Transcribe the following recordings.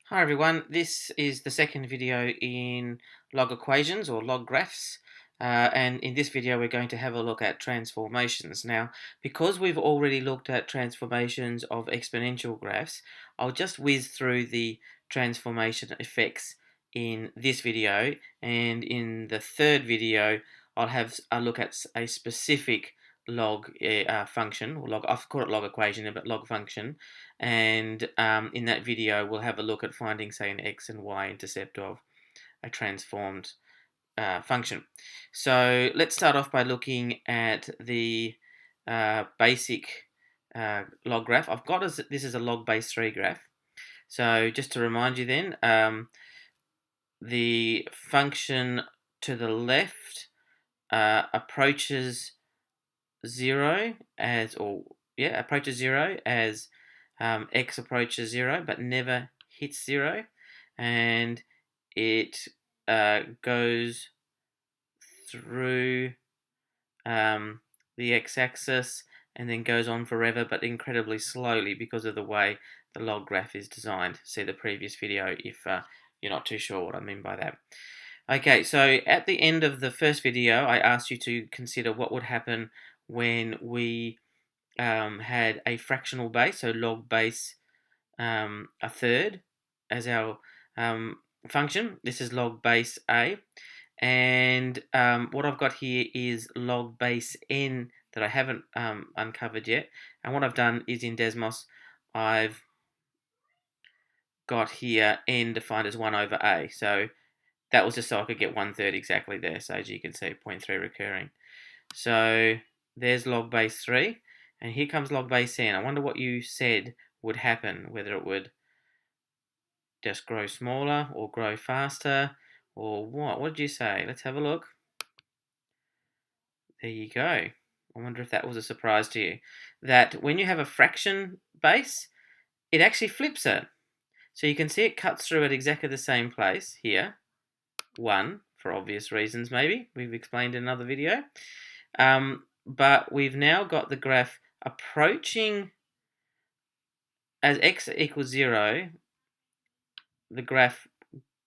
Hi everyone, this is the second video in log equations or log graphs, and in this video we're going to have a look at transformations. Now, because we've already looked at transformations of exponential graphs, I'll just whiz through the transformation effects in this video, and in the third video I'll have a look at a specific log function, or log, I've called it log equation, but log function, and in that video we'll have a look at finding, say, an x and y intercept of a transformed function. So let's start off by looking at the basic log graph. I've got this is a log base 3 graph. So just to remind you then, the function to the left approaches 0 as, approaches 0 as x approaches 0 but never hits 0, and it goes through the x-axis and then goes on forever, but incredibly slowly because of the way the log graph is designed. See the previous video if you're not too sure what I mean by that. Okay, so at the end of the first video I asked you to consider what would happen when we had a fractional base, so log base a third as our function. This is log base a, and what I've got here is log base n that I haven't uncovered yet. And what I've done is in Desmos I've got here n defined as 1 over a, so that was just so I could get 1/3 exactly there. So as you can see, 0.3 recurring. So there's log base 3, and here comes log base n. I wonder what you said would happen, whether it would just grow smaller or grow faster or what. What did you say? Let's have a look. There you go. I wonder if that was a surprise to you, that when you have a fraction base, it actually flips it. So you can see it cuts through at exactly the same place here, 1, for obvious reasons maybe, we've explained in another video. But we've now got the graph approaching, as x equals 0, the graph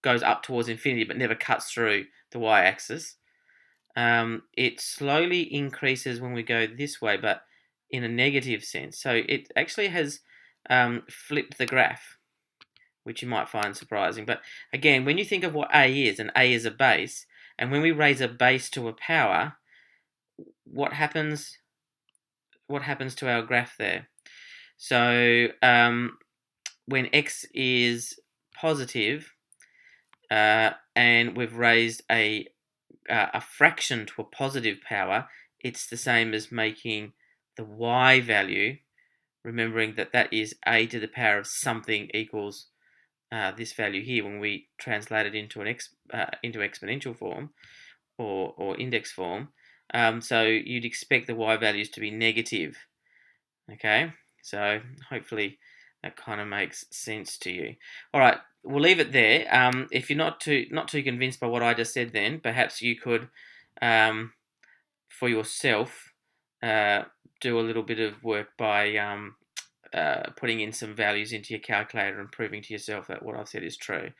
goes up towards infinity but never cuts through the y-axis. It slowly increases when we go this way, but in a negative sense. So it actually has flipped the graph, which you might find surprising. But again, when you think of what a is, and a is a base, and when we raise a base to a power, what happens to our graph there? So when x is positive and we've raised a fraction to a positive power, it's the same as making the y value, remembering that that is a to the power of something equals this value here when we translate it into an into exponential form or index form. So you'd expect the y values to be negative. Okay, so hopefully that kind of makes sense to you. All right, we'll leave it there. If you're not too convinced by what I just said, then perhaps you could, for yourself, do a little bit of work by putting in some values into your calculator and proving to yourself that what I've said is true.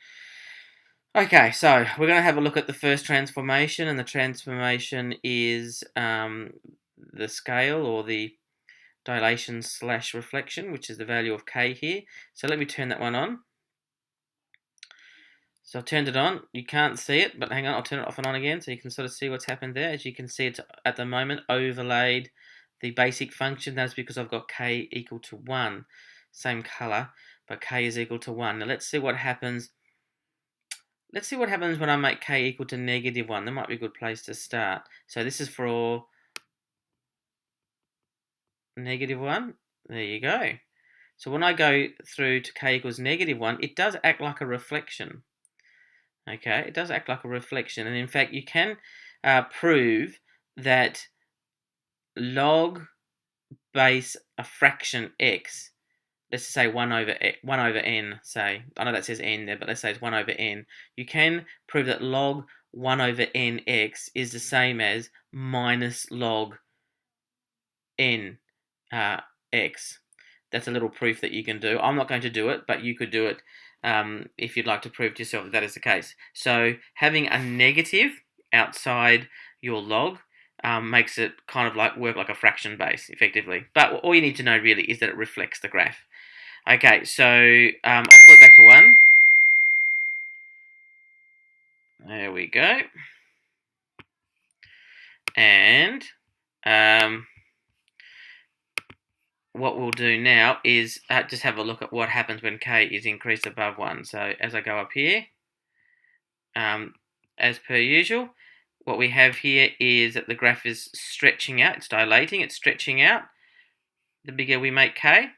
Okay, so we're going to have a look at the first transformation, and the transformation is the scale, or the dilation / reflection, which is the value of k here. So let me turn that one on. So I've turned it on. You can't see it, but hang on, I'll turn it off and on again so you can sort of see what's happened there. As you can see, it's at the moment overlaid the basic function. That's because I've got k equal to 1. Same color, but k is equal to 1. Now let's see what happens. Let's see what happens when I make k equal to -1. That might be a good place to start. So this is for -1. There you go. So when I go through to k equals -1, it does act like a reflection. Okay, it does act like a reflection. And in fact, you can prove that log base a fraction x, let's say 1 over n, say. I know that says n there, but let's say it's 1 over n. You can prove that log 1 over nx is the same as minus log n x. That's a little proof that you can do. I'm not going to do it, but you could do it if you'd like to prove to yourself that that is the case. So having a negative outside your log makes it kind of like work like a fraction base, effectively. But all you need to know really is that it reflects the graph. Okay, so I'll put it back to 1. There we go. And what we'll do now is just have a look at what happens when k is increased above 1. So as I go up here, as per usual, what we have here is that the graph is stretching out, it's dilating, it's stretching out the bigger we make k.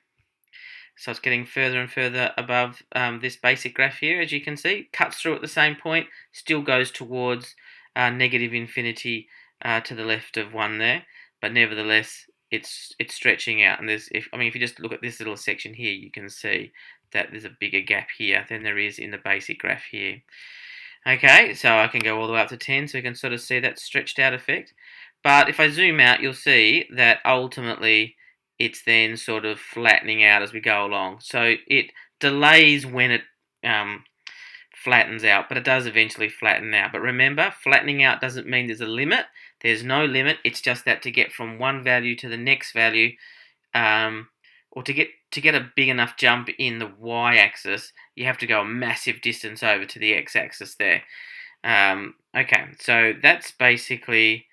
So it's getting further and further above this basic graph here, as you can see. Cuts through at the same point, still goes towards negative infinity to the left of 1 there, but nevertheless it's stretching out. And if you just look at this little section here, you can see that there's a bigger gap here than there is in the basic graph here. Okay, so I can go all the way up to 10, so you can sort of see that stretched out effect. But if I zoom out, you'll see that ultimately it's then sort of flattening out as we go along. So it delays when it flattens out, but it does eventually flatten out. But remember, flattening out doesn't mean there's a limit. There's no limit. It's just that to get from one value to the next value, or to get a big enough jump in the y-axis, you have to go a massive distance over to the x-axis there. Okay, so that's basically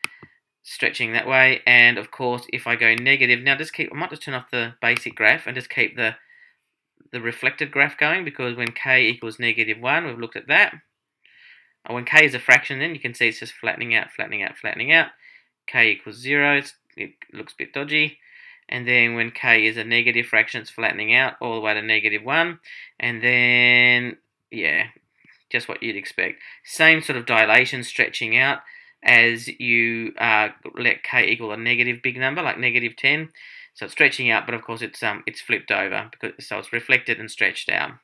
stretching that way. And of course, if I go negative, now I might just turn off the basic graph and just keep the reflected graph going, because when k equals -1, we've looked at that. And when k is a fraction, then you can see it's just flattening out, flattening out, flattening out. K equals 0, it looks a bit dodgy. And then when k is a negative fraction, it's flattening out all the way to -1. And then, yeah, just what you'd expect. Same sort of dilation, stretching out as you let k equal a negative big number, like -10. So it's stretching out, but of course it's flipped over, so it's reflected and stretched out.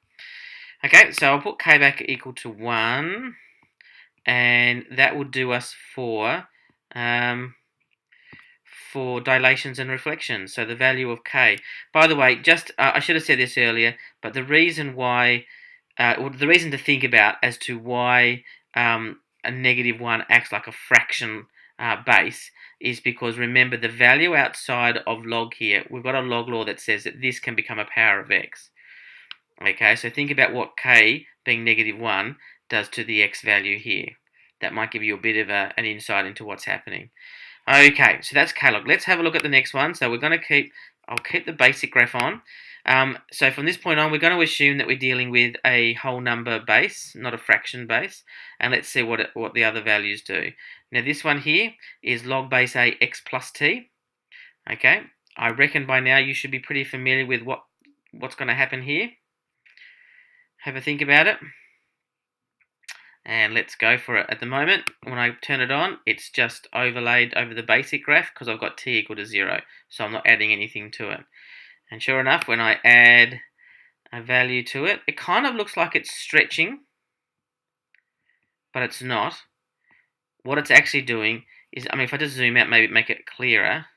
Okay, so I'll put k back equal to 1, and that will do us for dilations and reflections, so the value of k. By the way, just I should have said this earlier, but the reason why, the reason to think about as to why a -1 acts like a fraction base is because, remember, the value outside of log here, we've got a log law that says that this can become a power of x. Okay, so think about what k, being -1, does to the x value here. That might give you a bit of an insight into what's happening. Okay, so that's k-log. Let's have a look at the next one. So I'll keep the basic graph on. So from this point on, we're going to assume that we're dealing with a whole number base, not a fraction base. And let's see what the other values do. Now this one here is log base a x plus t. Okay, I reckon by now you should be pretty familiar with what's going to happen here. Have a think about it. And let's go for it. At the moment, when I turn it on, it's just overlaid over the basic graph because I've got t equal to 0. So I'm not adding anything to it. And sure enough, when I add a value to it, it kind of looks like it's stretching, but it's not. What it's actually doing is, if I just zoom out, maybe make it clearer,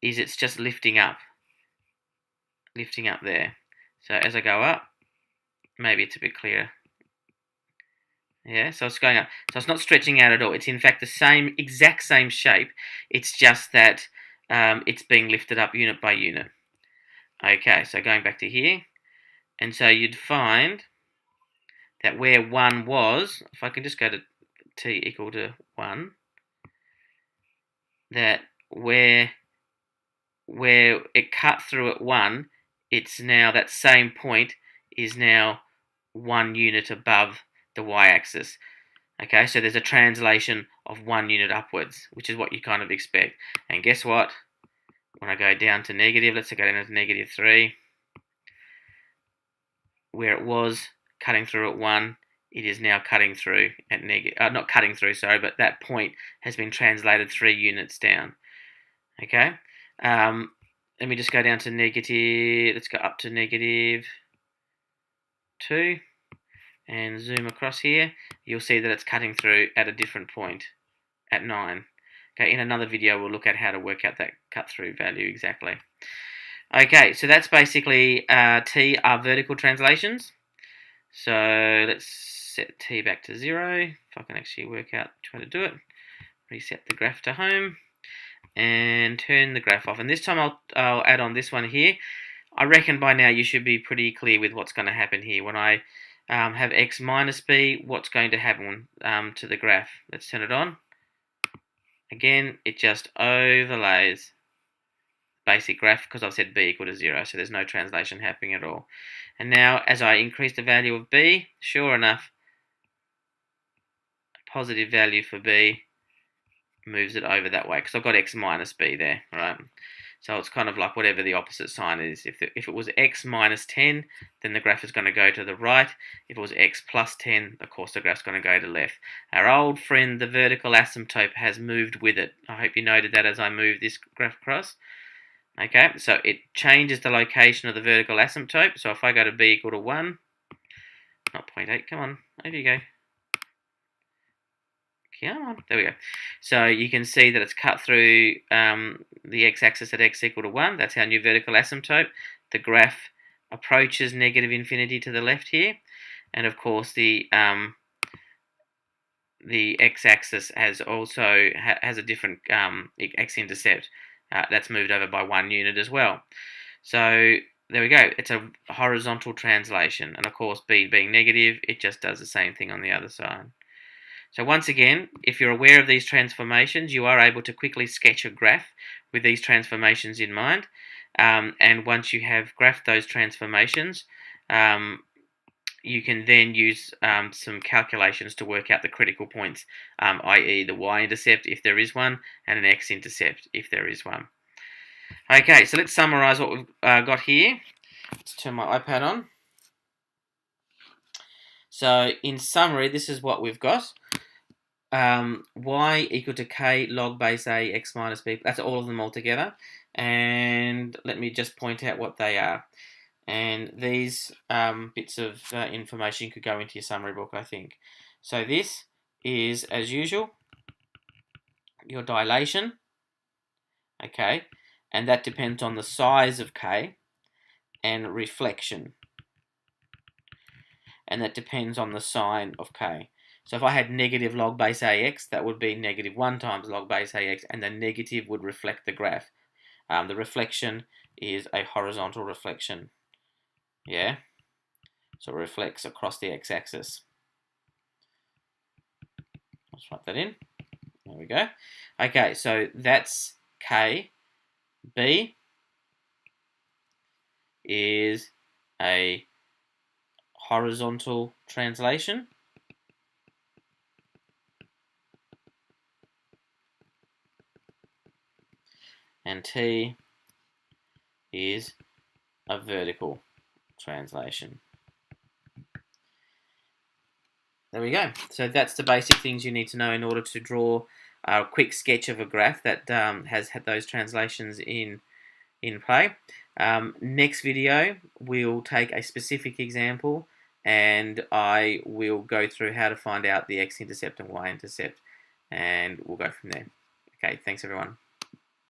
is it's just lifting up there. So as I go up, maybe it's a bit clearer. Yeah, so it's going up. So it's not stretching out at all. It's in fact the exact same shape. It's just that it's being lifted up unit by unit. Okay, so going back to here, and so you'd find that where 1 was, if I can just go to t equal to 1, that where it cut through at 1, it's now, that same point is now 1 unit above the y-axis. Okay, so there's a translation of 1 unit upwards, which is what you kind of expect. And guess what? When I go down to negative, let's go down to -3, where it was cutting through at 1, it is now cutting through at not cutting through, sorry, but that point has been translated 3 units down. Okay, let me just go down to negative, let's go up to -2, and zoom across here. You'll see that it's cutting through at a different point, at 9. Okay, in another video we'll look at how to work out that cut-through value exactly. Okay, so that's basically T are vertical translations. So let's set t back to 0. If I can actually work out try to do it. Reset the graph to home and turn the graph off. And this time I'll add on this one here. I reckon by now you should be pretty clear with what's going to happen here. When I have x minus b, what's going to happen to the graph? Let's turn it on. Again, it just overlays basic graph because I've said b equal to 0, so there's no translation happening at all. And now as I increase the value of b, sure enough, a positive value for b moves it over that way because I've got x minus b there, right? So it's kind of like whatever the opposite sign is. If it was x minus 10, then the graph is going to go to the right. If it was x plus 10, of course the graph's going to go to the left. Our old friend, the vertical asymptote, has moved with it. I hope you noted that as I move this graph across. Okay, so it changes the location of the vertical asymptote. So if I go to b equal to 1, not 0.8, come on, over you go. Come on, there we go. So you can see that it's cut through the x-axis at x equal to 1. That's our new vertical asymptote. The graph approaches negative infinity to the left here. And of course the x-axis has also has a different x-intercept. That's moved over by 1 unit as well. So there we go. It's a horizontal translation. And of course, b being negative, it just does the same thing on the other side. So once again, if you're aware of these transformations, you are able to quickly sketch a graph with these transformations in mind. And once you have graphed those transformations, you can then use some calculations to work out the critical points, i.e. the y-intercept if there is one, and an x-intercept if there is one. Okay, so let's summarize what we've got here. Let's turn my iPad on. So in summary, this is what we've got. Y equal to k log base a x minus b. That's all of them all together. And let me just point out what they are. And these bits of information could go into your summary book, I think. So this is, as usual, your dilation. Okay. And that depends on the size of k and reflection. And that depends on the sign of k. So if I had negative log base ax, that would be negative 1 times log base ax, and the negative would reflect the graph. The reflection is a horizontal reflection. Yeah? So it reflects across the x-axis. Let's write that in. There we go. Okay, so that's k. B is a horizontal translation. And T is a vertical translation. There we go. So that's the basic things you need to know in order to draw a quick sketch of a graph that has had those translations in play. Next video, we'll take a specific example and I will go through how to find out the x-intercept and y-intercept, and we'll go from there. Okay, thanks everyone.